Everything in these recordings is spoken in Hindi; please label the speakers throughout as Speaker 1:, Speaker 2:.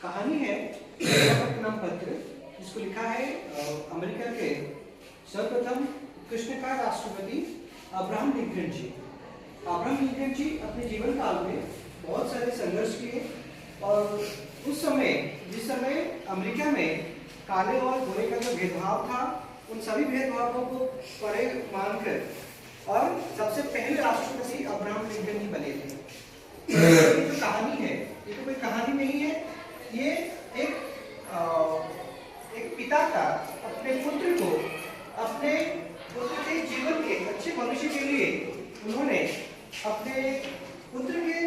Speaker 1: कहानी है नाम पत्र, जिसको लिखा है अमेरिका के सर्वप्रथम कृष्णकार राष्ट्रपति अब्राहम लिंकन जी। अब्राहम लिंकन जी अपने जीवन काल में बहुत सारे संघर्ष किए और उस समय जिस समय अमेरिका में काले और गोरे का जो भेदभाव था, उन सभी भेदभावों को परे मानकर और सबसे पहले राष्ट्रपति अब्राहम लिंकन जी बने थे। ये जो कहानी है, ये तो कोई कहानी नहीं है, ये एक पिता का अपने पुत्र के जीवन के अच्छे भविष्य के लिए उन्होंने अपने पुत्र के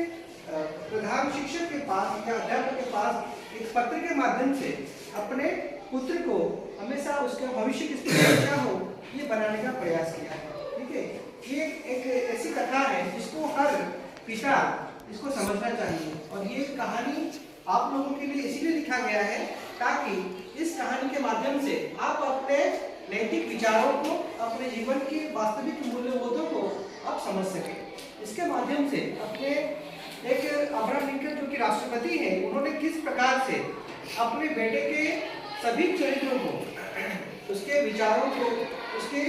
Speaker 1: प्रधान शिक्षक के पास या अध्यापक के पास एक पत्र के माध्यम से अपने पुत्र को हमेशा उसका भविष्य किस प्रकार अच्छा हो ये बनाने का प्रयास किया है। ठीक है, ये एक ऐसी कथा है जिसको हर पिता इसको समझना चाहिए और ये कहानी आप लोगों के लिए इसीलिए लिखा गया है ताकि इस कहानी के माध्यम से आप अपने नैतिक विचारों को, अपने जीवन की वास्तविक मूल्यबोधों को आप समझ सकें। इसके माध्यम से अपने एक अब्राहम लिंकन जो कि राष्ट्रपति हैं, उन्होंने किस प्रकार से अपने बेटे के सभी चरित्रों को, उसके विचारों को, उसके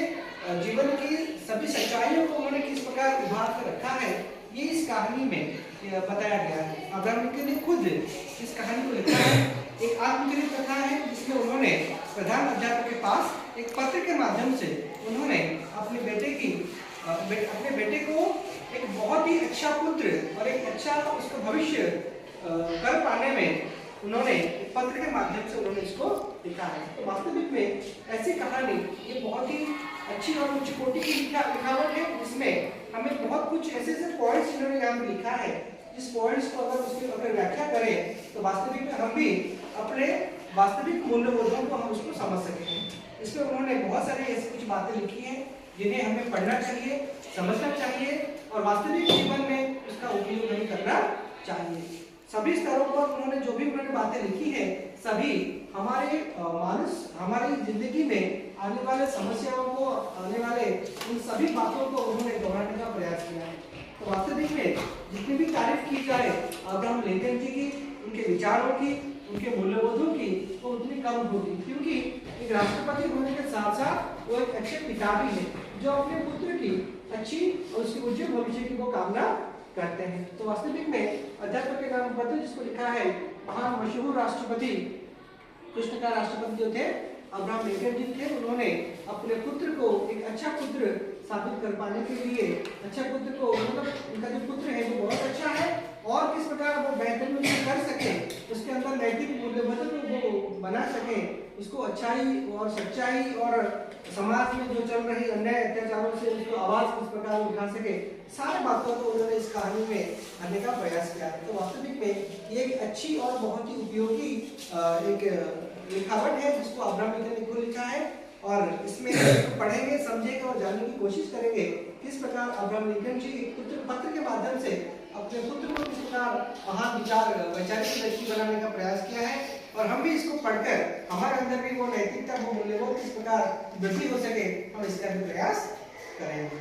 Speaker 1: जीवन की सभी सच्चाइयों को उन्होंने किस प्रकार उभार कर रखा है, ये इस कहानी में बताया गया है। अब्राहम लिंकन ने खुद इस कहानी को लिखा है। एक आत्मचरित कथा है जिसमें उन्होंने प्रधान अध्यापक के पास एक पत्र के माध्यम से उन्होंने अपने बेटे को एक बहुत ही अच्छा पुत्र और एक अच्छा उसका भविष्य कर पाने में उन्होंने एक पत्र के माध्यम से उन्होंने इसको लिखा है। तो वास्तविक में ऐसी कहानी ये बहुत ही अच्छी और उच्च कोटि की लिखावट है, जिसमें हमें बहुत कुछ ऐसे पॉइंट्स इन्होंने यहाँ पे लिखा है, जिस पॉइंट्स को अगर व्याख्या करें तो वास्तविक में हम भी अपने वास्तविक मूल्यबोधों को हम उसको समझ सकें। इसमें उन्होंने बहुत सारी ऐसी कुछ बातें लिखी हैं जिन्हें हमें पढ़ना चाहिए, समझना चाहिए और वास्तविक जीवन में उसका उपयोग नहीं करना चाहिए। सभी स्तरों पर उन्होंने जो भी बातें लिखी है, सभी हमारी जिंदगी में आने वाले समस्याओं को, आने वाले उन सभी बातों को उन्होंने दोहराने का प्रयास किया है। तो वास्तविक में जितनी भी तारीफ की जाए अब्राहम लिंकन जी की, उनके विचारों की, उनके मूल्यबोधों की, तो उतनी कम होगी, क्योंकि एक राष्ट्रपति होने के साथ साथ वो एक अच्छे पिता भी है जो अपने पुत्र की अच्छी और उसके उज्जवल भविष्य की वो कामना करते हैं। तो वास्तविक में अध्यापक के नाम पत्र जिसको लिखा है महान मशहूर राष्ट्रपति कृष्णकार राष्ट्रपति जो थे अब्राहम लिंकन जी थे, उन्होंने अपने पुत्र को एक अच्छा पुत्र साबित कर पाने के लिए, अच्छा पुत्र को मतलब उनका जो पुत्र है वो बहुत अच्छा है और किस प्रकार वो बेहतर कर सके, उसके अंदर नैतिक मूल्यबोधों को वो बना सके, उसको अच्छाई और सच्चाई और समाज में जो चल रही अन्याय अत्याचारों से उसको आवाज किस प्रकार उठा सके, सारे बातों को उन्होंने इस कहानी में करने का प्रयास किया है। तो वास्तविक में ये एक अच्छी और बहुत ही उपयोगी एक लिखावट है जिसको अब्राहम लिंकन ने खुद लिखा है और इसमें पढ़ेंगे, समझेंगे और जानने की कोशिश करेंगे किस प्रकार अब्राहम लिंकन जी एक पत्र के माध्यम से अपने पुत्र को किस प्रकार महान वैचारिक व्यक्ति बनाने का प्रयास किया है और हम भी इसको पढ़कर हमारे अंदर भी वो नैतिकता, वो मूल्यबोध किस प्रकार वृद्धि हो सके, हम इसका भी प्रयास करेंगे।